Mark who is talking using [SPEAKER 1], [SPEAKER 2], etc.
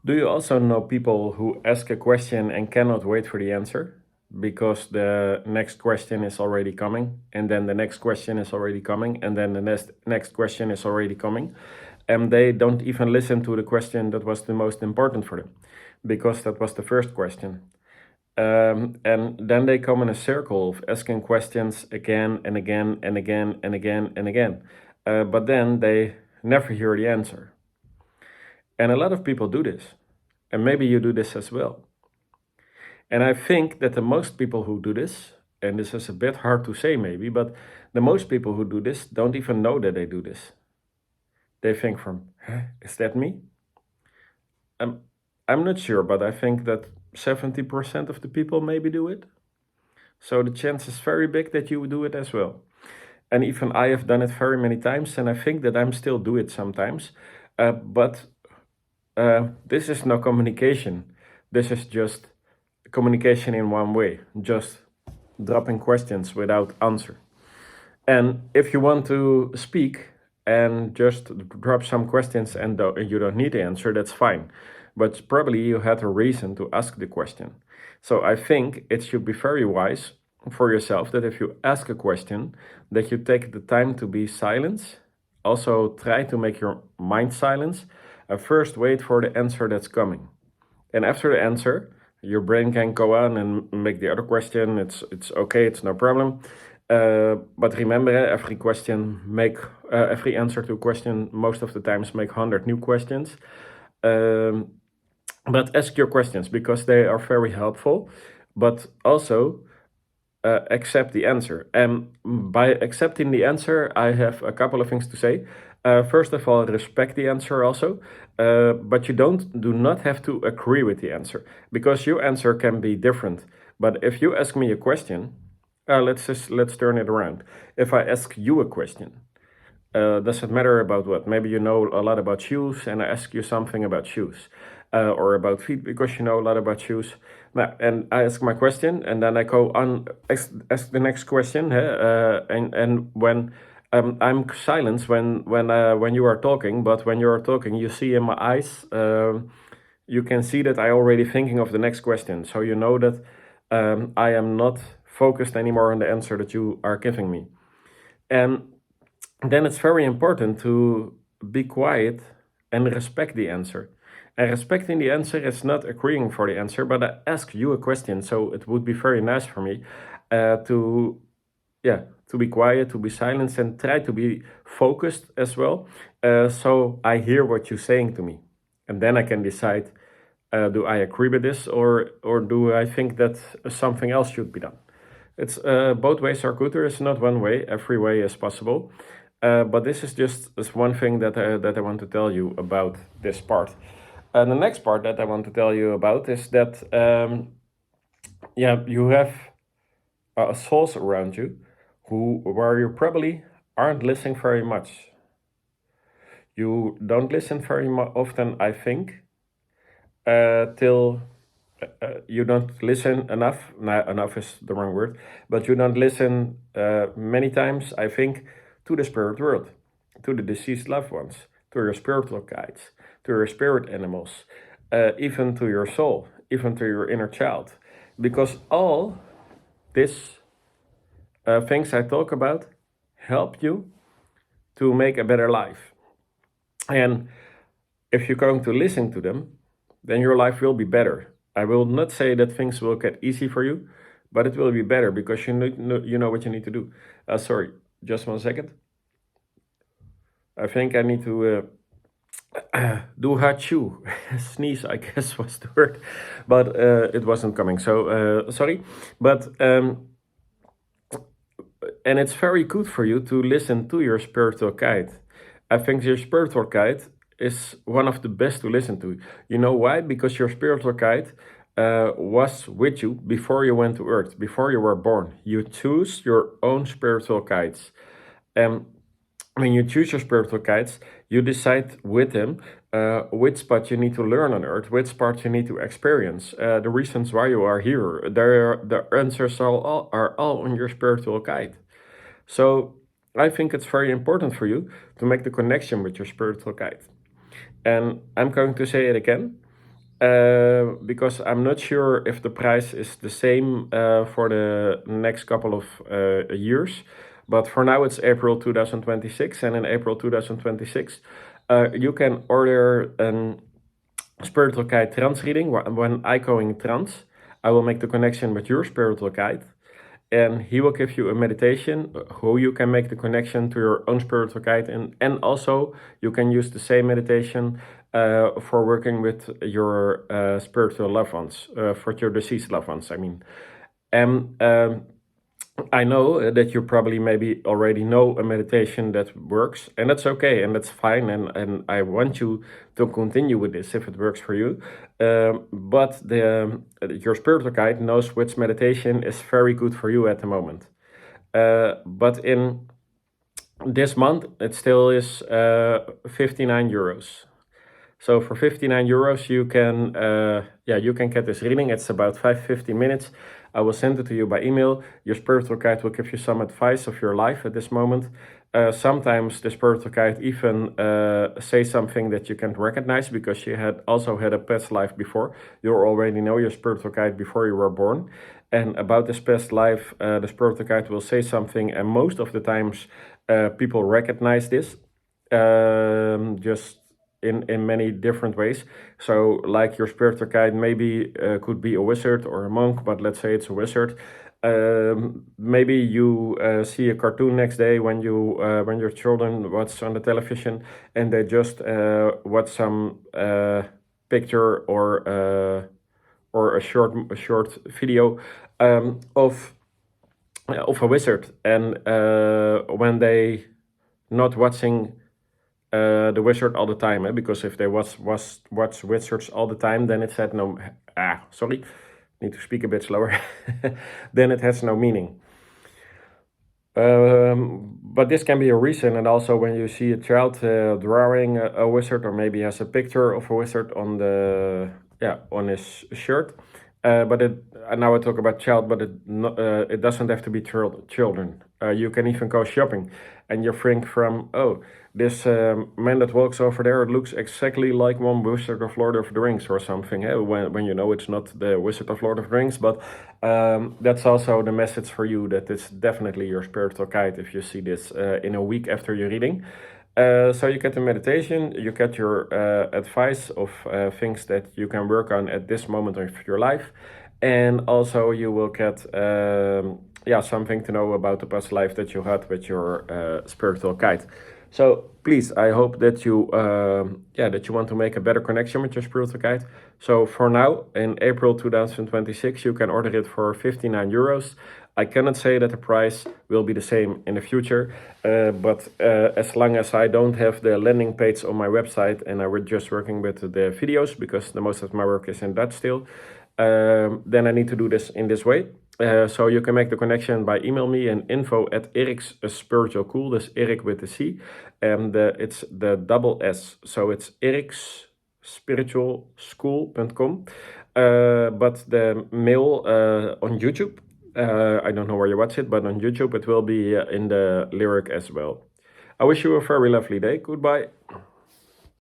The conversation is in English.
[SPEAKER 1] Do you also know people who ask a question and cannot wait for the answer because the next question is already coming, and then the next question is already coming, and then the next question is already coming, and they don't even listen to the question that was the most important for them because that was the first question. And then they come in a circle of asking questions again and again and again and again and again. But then they never hear the answer. And a lot of people do this. And maybe you do this as well. And I think that the most people who do this, and this is a bit hard to say maybe, but the most people who do this don't even know that they do this. They think from, huh, is that me? Um, I'm not sure, but I think that 70% of the people maybe do it. So the chance is very big that you do it as well. And even I have done it very many times, and I think that I'm still do it sometimes. But this is no communication. This is just communication in one way, just dropping questions without answer. And if you want to speak and just drop some questions and you don't need the answer, that's fine. But probably you had a reason to ask the question. So I think it should be very wise for yourself that if you ask a question, that you take the time to be silent. Also try to make your mind silence. First wait for the answer that's coming. And after the answer, your brain can go on and make the other question. It's okay, it's no problem. But remember, every answer to a question most of the times make 100 new questions. Um, but ask your questions because they are very helpful. But also accept the answer. And by accepting the answer, I have a couple of things to say. First of all, respect the answer also, but you do not have to agree with the answer because your answer can be different. But if you ask me a question, let's turn it around. If I ask you a question, does it matter about what? Maybe you know a lot about shoes, and I ask you something about shoes, or about feet because you know a lot about shoes. Now, and I ask my question, and then I go on ask the next question. And when I'm silent when you are talking, but when you are talking, you see in my eyes, you can see that I already thinking of the next question. So you know that I am not focused anymore on the answer that you are giving me. And then it's very important to be quiet and respect the answer. And respecting the answer is not agreeing for the answer, but I ask you a question. So it would be very nice for me to, yeah, to be quiet, to be silent, and try to be focused as well. So I hear what you're saying to me, and then I can decide: do I agree with this, or do I think that something else should be done? It's both ways are good. There is not one way. Every way is possible. But this is just this one thing that I want to tell you about this part. And the next part that I want to tell you about is that yeah, you have souls around you where you probably aren't listening very much. You don't listen very often, I think, till you don't listen enough. No, enough is the wrong word, but you don't listen many times, I think, to the spirit world, to the deceased loved ones, to your spiritual guides, to your spirit animals, even to your soul, even to your inner child, because all these things I talk about help you to make a better life. And if you're going to listen to them, then your life will be better. I will not say that things will get easy for you, but it will be better because you know what you need to do. Sorry, just 1 second. I think I need to do hachu. Sneeze, I guess, was the word, but it wasn't coming. So sorry, but and it's very good for you to listen to your spiritual guide. I think your spiritual guide is one of the best to listen to. You know why? Because your spiritual guide was with you before you went to earth, before you were born. You choose your own spiritual guides. And when you choose your spiritual guides, you decide with them which part you need to learn on earth, which part you need to experience, the reasons why you are here. The answers are all on your spiritual guide. So I think it's very important for you to make the connection with your spiritual guide. And I'm going to say it again. because I'm not sure if the price is the same for the next couple of years. But for now, it's April 2026, and in April 2026, you can order a spiritual guide trance reading. When I go in trance, I will make the connection with your spiritual guide, and he will give you a meditation how you can make the connection to your own spiritual guide, and also you can use the same meditation for working with your spiritual loved ones, for your deceased loved ones, I mean. And I know that you probably maybe already know a meditation that works, and that's okay, and that's fine, and I want you to continue with this if it works for you. But your spiritual guide knows which meditation is very good for you at the moment. But in this month, it still is 59 euros. So for 59 euros, you can you can get this reading. It's about 15 minutes. I will send it to you by email. Your spiritual guide will give you some advice of your life at this moment. Sometimes the spiritual guide even say something that you can recognize because she had also had a past life before. You already know your spiritual guide before you were born. And about this past life, the spiritual guide will say something, and most of the times people recognize this. Just in many different ways. So like your spiritual guide maybe could be a wizard or a monk, but let's say it's a wizard. Maybe you see a cartoon next day when your children watch on the television, and they just watch some picture or a short video of a wizard, and when they not watching the wizard all the time, because if they watch wizards all the time, then it had no sorry, need to speak a bit slower. Then it has no meaning. But this can be a reason, and also when you see a child drawing a wizard, or maybe has a picture of a wizard on the on his shirt. But now I talk about child, but it doesn't have to be children. You can even go shopping, and you think from, oh, this man that walks over there looks exactly like one wizard of Lord of the Rings or something. When you know it's not the wizard of Lord of the Rings, but that's also the message for you that it's definitely your spiritual guide if you see this in a week after your reading. So you get the meditation, you get your advice of things that you can work on at this moment of your life, and also you will get something to know about the past life that you had with your spiritual guide. So please, I hope that you that you want to make a better connection with your spiritual guide. So for now, in April 2026, you can order it for 59 euros. I cannot say that the price will be the same in the future, but as long as I don't have the landing page on my website and I were just working with the videos, because the most of my work is in Dutch still, then I need to do this in this way. So you can make the connection by email me and info@Eric's Spiritual School. That's Eric with the C, and it's the double S. So it's ericsspiritualschool.com. But the mail on YouTube, I don't know where you watch it, but on YouTube it will be in the lyric as well. I wish you a very lovely day. Goodbye.